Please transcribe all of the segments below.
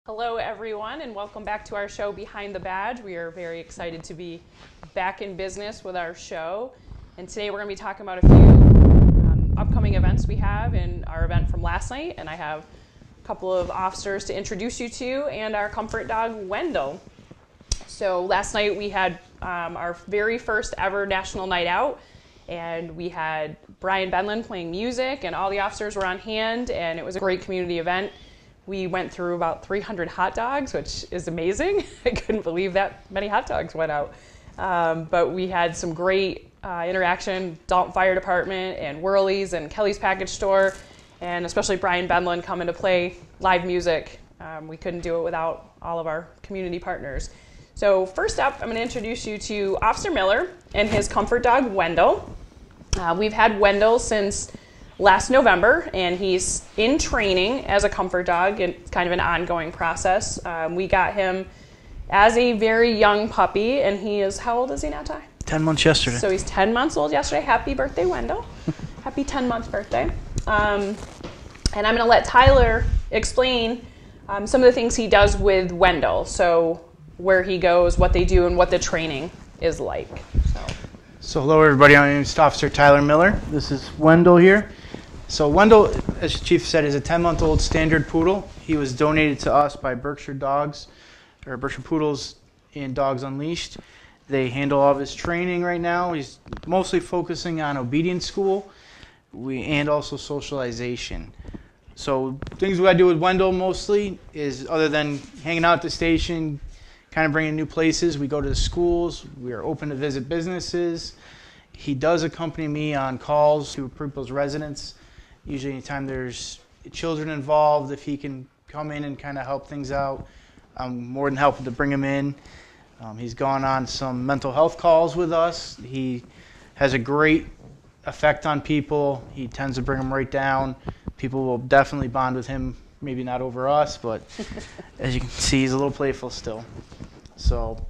Hello everyone, and welcome back to our show Behind the Badge. We are very excited to be back in business with our show, and today we're going to be talking about a few upcoming events we have in our event from last night, and I have a couple of officers to introduce you to, and our comfort dog Wendell. So last night we had our very first ever national night out, and we had Brian Benlin playing music, and all the officers were on hand, and it was a great community event. We went through about 300 hot dogs, which is amazing. I couldn't believe that many hot dogs went out. But we had some great interaction, Dalton Fire Department and Whirly's and Kelly's Package Store, and especially Brian Benlin coming to play live music. We couldn't do it without all of our community partners. So first up, I'm going to introduce you to Officer Miller and his comfort dog, Wendell. We've had Wendell since last November, and he's in training as a comfort dog. It's kind of an ongoing process. We got him as a very young puppy, and he is, how old is he now, Ty? 10 months yesterday. So he's 10 months old yesterday. Happy birthday, Wendell. Happy 10-month birthday. And I'm going to let Tyler explain some of the things he does with Wendell. So where he goes, what they do, and what the training is like. So hello everybody, my name is Officer Tyler Miller. This is Wendell here. So Wendell, as the Chief said, is a 10-month-old standard poodle. He was donated to us by Berkshire Dogs, or Berkshire Poodles and Dogs Unleashed. They handle all of his training right now. He's mostly focusing on obedience school and also socialization. So things we do with Wendell mostly is, other than hanging out at the station, kind of bringing new places, we go to the schools. We are open to visit businesses. He does accompany me on calls to people's residents. Usually anytime there's children involved, if he can come in and kind of help things out, I'm more than happy to bring him in. He's gone on some mental health calls with us. He has a great effect on people. He tends to bring them right down. People will definitely bond with him, maybe not over us, but as you can see, he's a little playful still. So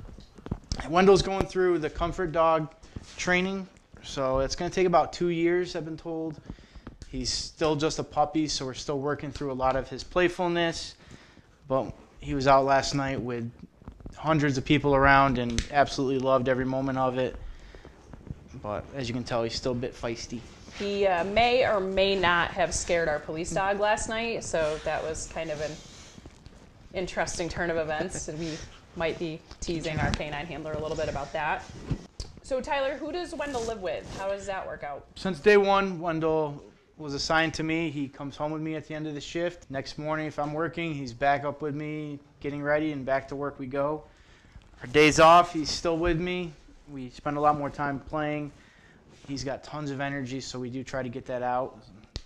Wendell's going through the comfort dog training. So it's going to take about 2 years, I've been told. He's still just a puppy, so we're still working through a lot of his playfulness. But he was out last night with hundreds of people around and absolutely loved every moment of it. But as you can tell, he's still a bit feisty. He may or may not have scared our police dog last night, so that was kind of an interesting turn of events, and we might be teasing our canine handler a little bit about that. So Tyler, who does Wendell live with? How does that work out? Since day one, Wendell was assigned to me. He comes home with me at the end of the shift. Next morning, if I'm working, he's back up with me, getting ready, and back to work we go. Our days off, he's still with me. We spend a lot more time playing. He's got tons of energy, so we do try to get that out.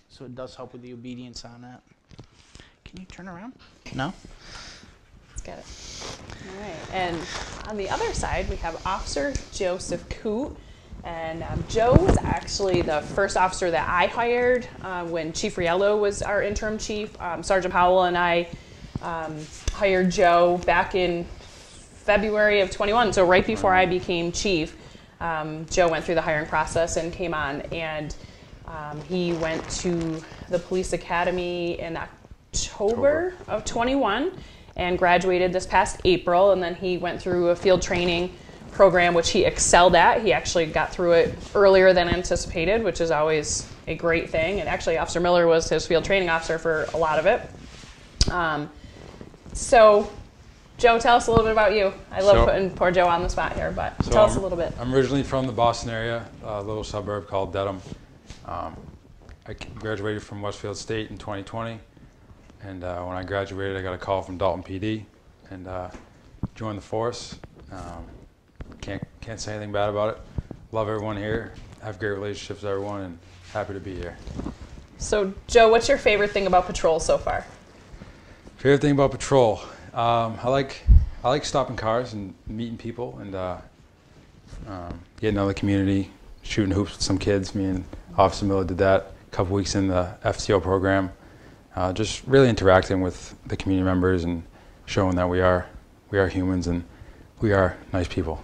So it does help with the obedience on that. Can you turn around? No? Let's get it. All right, and on the other side, we have Officer Joseph Coote. And Joe was actually the first officer that I hired when Chief Riello was our interim chief. Sergeant Powell and I hired Joe back in February of 21, so right before I became chief. Joe went through the hiring process and came on, and he went to the police academy in October of 21 and graduated this past April, and then he went through a field training program, which he excelled at. He actually got through it earlier than anticipated, which is always a great thing. And actually, Officer Miller was his field training officer for a lot of it. So, Joe, tell us a little bit about you. I love putting poor Joe on the spot here, but tell us a little bit. I'm originally from the Boston area, a little suburb called Dedham. I graduated from Westfield State in 2020, and when I graduated, I got a call from Dalton PD and joined the force. Can't say anything bad about it. Love everyone here. Have great relationships with everyone, and happy to be here. So, Joe, what's your favorite thing about patrol so far? Favorite thing about patrol? I like stopping cars and meeting people and getting out of the community, shooting hoops with some kids. Me and Officer Miller did that a couple weeks in the FTO program. Just really interacting with the community members and showing that we are humans and we are nice people.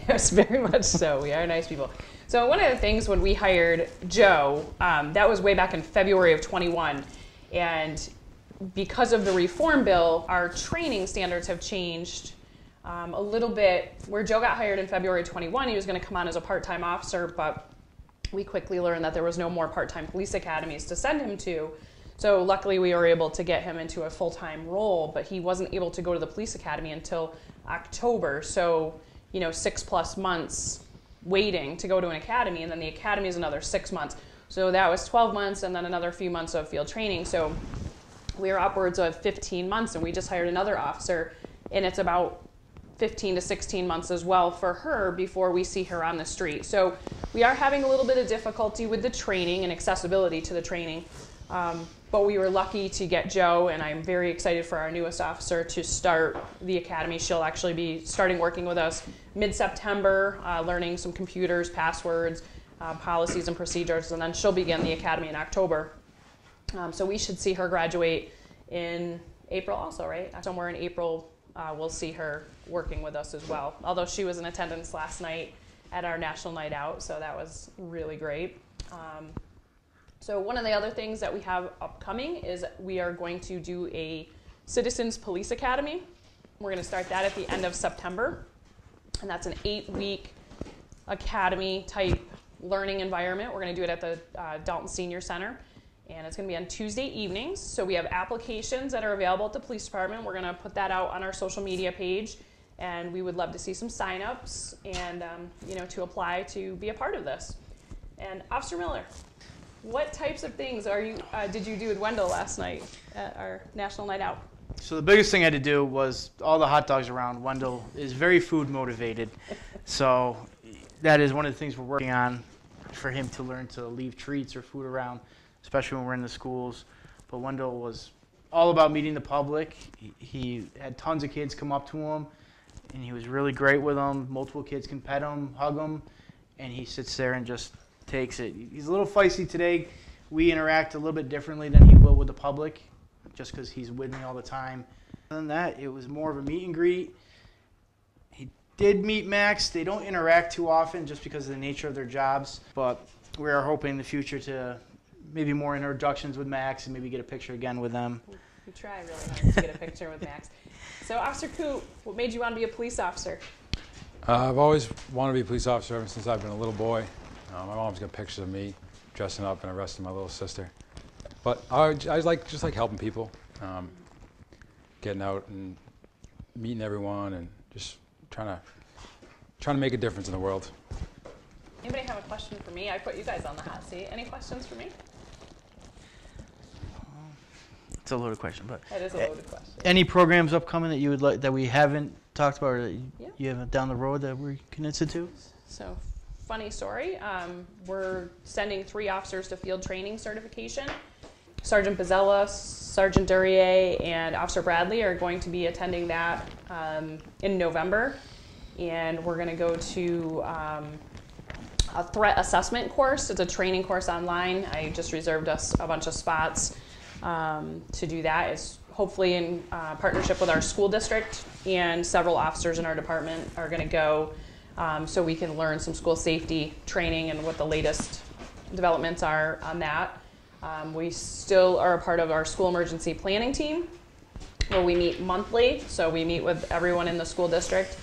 Yes, very much so. We are nice people. So one of the things when we hired Joe, that was way back in February of 21, and because of the reform bill, our training standards have changed a little bit. Where Joe got hired in February 21, he was going to come on as a part-time officer, but we quickly learned that there was no more part-time police academies to send him to. So luckily we were able to get him into a full-time role, but he wasn't able to go to the police academy until October. So, 6+ months waiting to go to an academy, and then the academy is another 6 months. So that was 12 months and then another few months of field training. So we were upwards of 15 months, and we just hired another officer, and it's about 15 to 16 months as well for her before we see her on the street. So we are having a little bit of difficulty with the training and accessibility to the training. But we were lucky to get Joe, and I'm very excited for our newest officer to start the academy. She'll actually be starting working with us mid-September, learning some computers, passwords, policies and procedures, and then she'll begin the academy in October. So we should see her graduate in April also, right? Somewhere in April, we'll see her working with us as well. Although she was in attendance last night at our National Night Out, so that was really great. So one of the other things that we have upcoming is we are going to do a Citizens Police Academy. We're going to start that at the end of September, and that's an 8-week academy type learning environment. We're going to do it at the Dalton Senior Center, and it's going to be on Tuesday evenings. So we have applications that are available at the police department. We're going to put that out on our social media page, and we would love to see some signups and to apply to be a part of this. And Officer Miller, what types of things did you do with Wendell last night at our National Night Out? So the biggest thing I had to do was all the hot dogs around. Wendell is very food motivated. So that is one of the things we're working on for him to learn to leave treats or food around, especially when we're in the schools. But Wendell was all about meeting the public. He had tons of kids come up to him, and he was really great with them. Multiple kids can pet him, hug him, and he sits there and just takes it. He's a little feisty today. We interact a little bit differently than he will with the public, just because he's with me all the time. Other than that, it was more of a meet and greet. He did meet Max. They don't interact too often just because of the nature of their jobs, but we are hoping in the future to maybe more introductions with Max and maybe get a picture again with them. We try really hard to get a picture with Max. So Officer Coop, what made you want to be a police officer? I've always wanted to be a police officer ever since I've been a little boy. My mom's got pictures of me dressing up and arresting my little sister. But I just like helping people, getting out and meeting everyone, and just trying to make a difference in the world. Anybody have a question for me? I put you guys on the hot seat. Any questions for me? It's a loaded question, but That is a loaded question. any programs upcoming that you would like that we haven't talked about, or that Yeah. you have down the road that we can institute? So, funny story. We're sending 3 officers to field training certification. Sergeant Pizzella, Sergeant Duryea, and Officer Bradley are going to be attending that in November. And we're going to go to a threat assessment course. It's a training course online. I just reserved us a bunch of spots to do that. It's hopefully in partnership with our school district, and several officers in our department are going to go so we can learn some school safety training and what the latest developments are on that. We still are a part of our school emergency planning team, where we meet monthly. So we meet with everyone in the school district,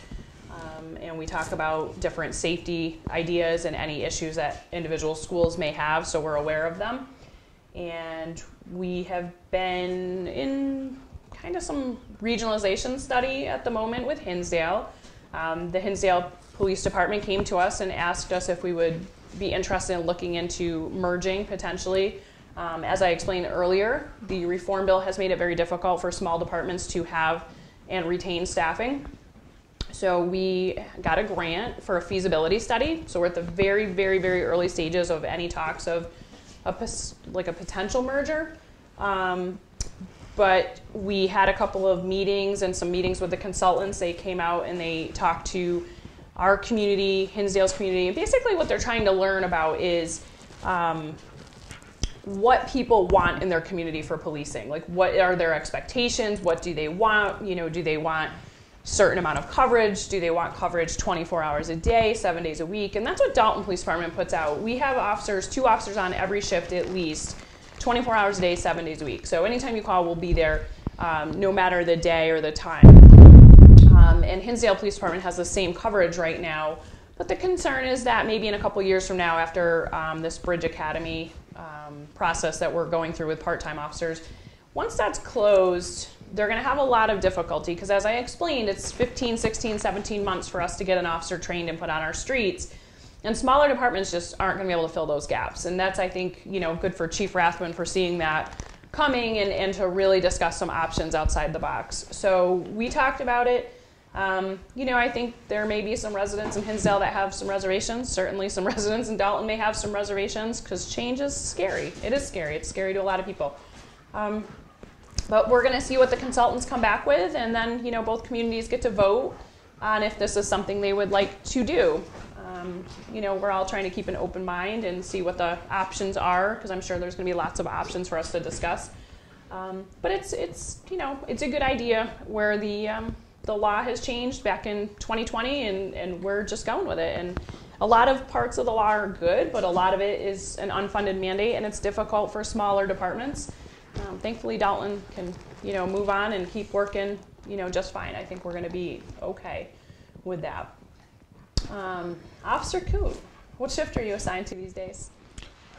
and we talk about different safety ideas and any issues that individual schools may have, so we're aware of them. And we have been in kind of some regionalization study at the moment with Hinsdale. The Hinsdale Police Department came to us and asked us if we would be interested in looking into merging potentially. As I explained earlier, the reform bill has made it very difficult for small departments to have and retain staffing. So we got a grant for a feasibility study. So we're at the very, very, very early stages of any talks of a potential merger. But we had a couple of meetings and some meetings with the consultants. They came out and they talked to our community, Hinsdale's community. And basically what they're trying to learn about is what people want in their community for policing. Like, what are their expectations? What do they want? You know, do they want certain amount of coverage? Do they want coverage 24 hours a day, 7 days a week? And that's what Dalton Police Department puts out. We have officers, 2 officers on every shift at least, 24 hours a day, 7 days a week. So anytime you call, we'll be there, no matter the day or the time. And Hinsdale Police Department has the same coverage right now, but the concern is that maybe in a couple years from now, after this Bridge Academy process that we're going through with part-time officers, once that's closed, they're going to have a lot of difficulty because, as I explained, it's 15, 16, 17 months for us to get an officer trained and put on our streets. And smaller departments just aren't going to be able to fill those gaps. And that's, I think, good for Chief Rathman for seeing that coming and to really discuss some options outside the box. So we talked about it. I think there may be some residents in Hinsdale that have some reservations. Certainly some residents in Dalton may have some reservations because change is scary. It is scary. It's scary to a lot of people. But we're going to see what the consultants come back with, and then both communities get to vote on if this is something they would like to do. We're all trying to keep an open mind and see what the options are, because I'm sure there's going to be lots of options for us to discuss. But it's a good idea where the law has changed back in 2020, and we're just going with it. And a lot of parts of the law are good, but a lot of it is an unfunded mandate, and it's difficult for smaller departments. Thankfully, Dalton can, move on and keep working, just fine. I think we're going to be okay with that. Officer Coon, what shift are you assigned to these days?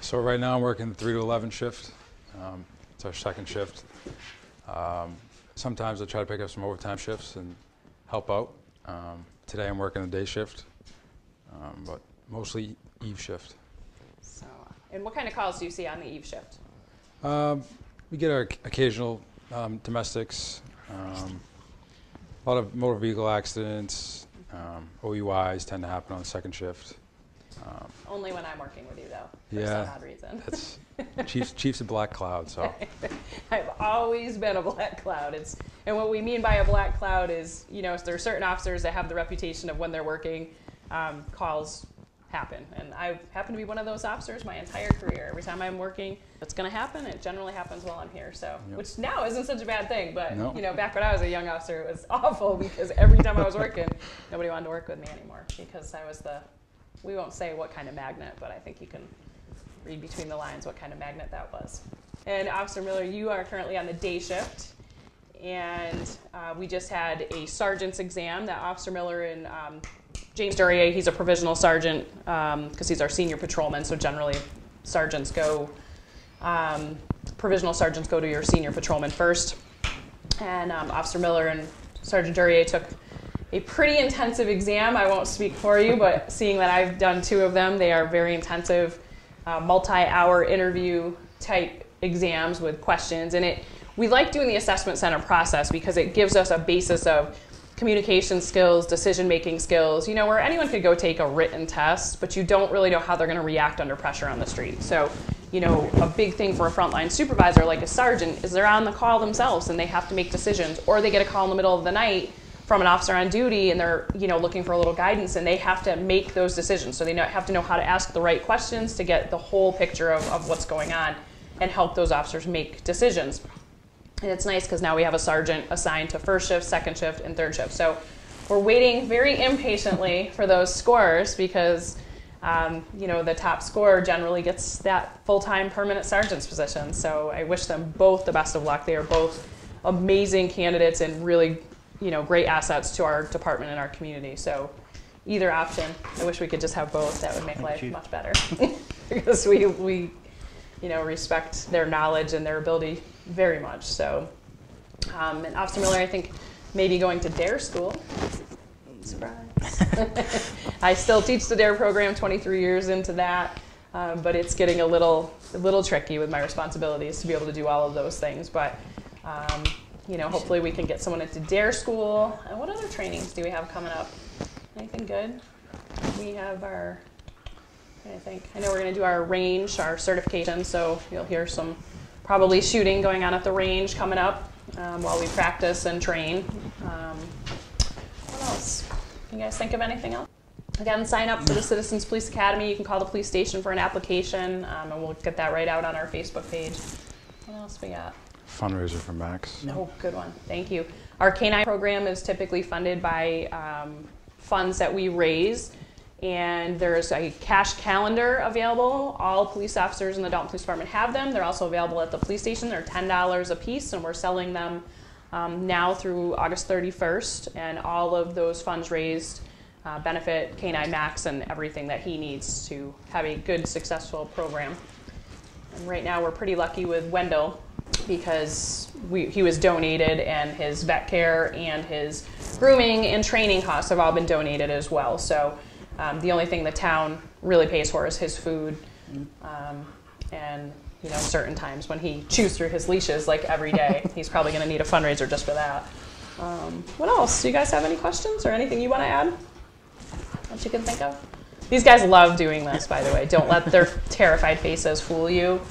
So right now I'm working the 3 to 11 shift. It's our second shift. Sometimes I try to pick up some overtime shifts and help out. Today I'm working a day shift, but mostly eve shift. So, and what kind of calls do you see on the eve shift? We get our occasional domestics, a lot of motor vehicle accidents, OUIs tend to happen on the second shift. Only when I'm working with you, though, for yeah, some odd reason. That's Chief's a black cloud, so. I've always been a black cloud. And what we mean by a black cloud is, there are certain officers that have the reputation of when they're working, calls happen. And I happen to be one of those officers my entire career. Every time I'm working, it's going to happen. It generally happens while I'm here. So, Yep. Which now isn't such a bad thing, but No. back when I was a young officer, it was awful because every time I was working, nobody wanted to work with me anymore because I was we won't say what kind of magnet, but I think you can read between the lines what kind of magnet that was. And Officer Miller, you are currently on the day shift, and we just had a sergeant's exam that Officer Miller and James Duryea, he's a provisional sergeant because he's our senior patrolman, so generally sergeants go, provisional sergeants go to your senior patrolman first. And Officer Miller and Sergeant Duryea took a pretty intensive exam. I won't speak for you, but seeing that I've done 2 of them, they are very intensive, multi-hour interview type exams with questions. And we like doing the assessment center process because it gives us a basis of communication skills, decision-making skills, where anyone could go take a written test, but you don't really know how they're going to react under pressure on the street. So, a big thing for a frontline supervisor like a sergeant is they're on the call themselves and they have to make decisions, or they get a call in the middle of the night from an officer on duty and they're, looking for a little guidance, and they have to make those decisions. So they have to know how to ask the right questions to get the whole picture of what's going on and help those officers make decisions. And it's nice because now we have a sergeant assigned to first shift, second shift, and third shift. So we're waiting very impatiently for those scores because, the top scorer generally gets that full-time permanent sergeant's position. So I wish them both the best of luck. They are both amazing candidates and really, great assets to our department and our community. So either option, I wish we could just have both. That would make life much better because we respect their knowledge and their ability very much. So, and Officer Miller, I think, maybe going to DARE school. Surprise. I still teach the DARE program 23 years into that, but it's getting a little tricky with my responsibilities to be able to do all of those things. But, hopefully we can get someone into DARE school. And what other trainings do we have coming up? Anything good? We have I know we're going to do our range, our certification, so you'll hear some probably shooting going on at the range coming up while we practice and train. What else? You guys think of anything else? Again, sign up for the Citizens Police Academy. You can call the police station for an application, and we'll get that right out on our Facebook page. What else we got? Fundraiser for Max. Oh, good one. Thank you. Our K-9 program is typically funded by funds that we raise, And there's a cash calendar available. All police officers in the Dalton Police Department have them. They're also available at the police station. They're $10 a piece, and we're selling them now through August 31st. And all of those funds raised benefit K9 Max and everything that he needs to have a good, successful program. And right now we're pretty lucky with Wendell because he was donated, and his vet care and his grooming and training costs have all been donated as well. So the only thing the town really pays for is his food, and certain times when he chews through his leashes like every day, he's probably going to need a fundraiser just for that. What else? Do you guys have any questions or anything you want to add that you can think of? These guys love doing this, by the way. Don't let their terrified faces fool you.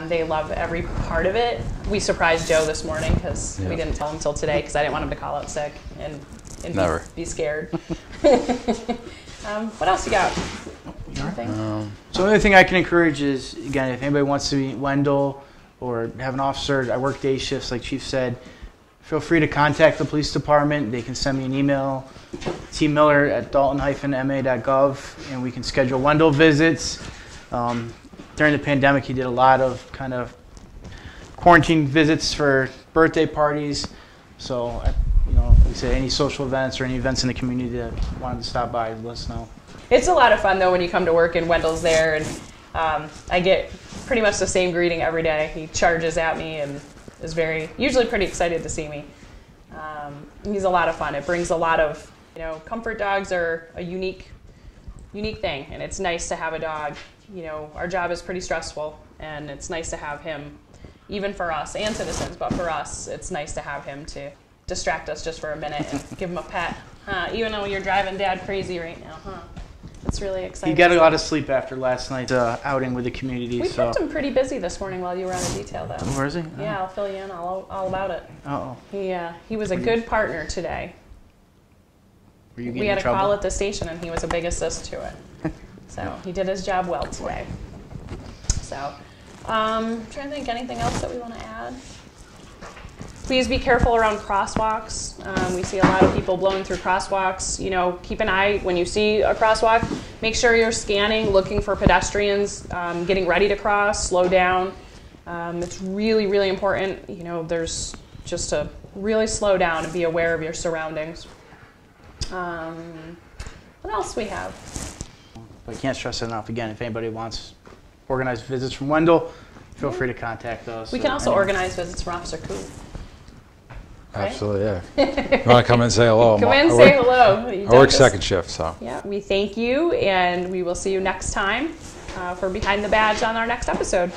They love every part of it. We surprised Joe this morning because we didn't tell him until today because I didn't want him to call out sick and be scared. What else you got? Anything? So the only thing I can encourage is, again, if anybody wants to meet Wendell or have an officer, I work day shifts like Chief said, feel free to contact the police department. They can send me an email, tmiller@dalton-ma.gov, and we can schedule Wendell visits. During the pandemic, he did a lot of kind of quarantine visits for birthday parties. So, like I said, any social events or any events in the community that wanted to stop by, let us know. It's a lot of fun, though, when you come to work and Wendell's there, and I get pretty much the same greeting every day. He charges at me and is usually pretty excited to see me. He's a lot of fun. It brings a lot of, comfort dogs are a unique thing, and it's nice to have a dog. Our job is pretty stressful, and it's nice to have him, even for us and citizens, but for us, it's nice to have him to distract us just for a minute and give him a pet. Even though you're driving Dad crazy right now, It's really exciting. He got a lot of sleep after last night's outing with the community. We kept him pretty busy this morning while you were on the detail, though. Where is he? Yeah, I'll fill you in all about it. Uh-oh. He was a good partner today. Were you getting We had in a trouble? call at the station, and he was a big assist to it. So he did his job well today. So I'm trying to think anything else that we want to add. Please be careful around crosswalks. We see a lot of people blowing through crosswalks. Keep an eye when you see a crosswalk. Make sure you're scanning, looking for pedestrians, getting ready to cross, slow down. It's really, really important. There's just to really slow down and be aware of your surroundings. What else we have? But I can't stress it enough. Again, if anybody wants organized visits from Wendell, feel free to contact us. We can also organize visits from Officer Koo. Right? Absolutely, yeah. You want to come in and say hello? Come in, say hello. I work second shift, so. Yeah, we thank you, and we will see you next time for Behind the Badge on our next episode.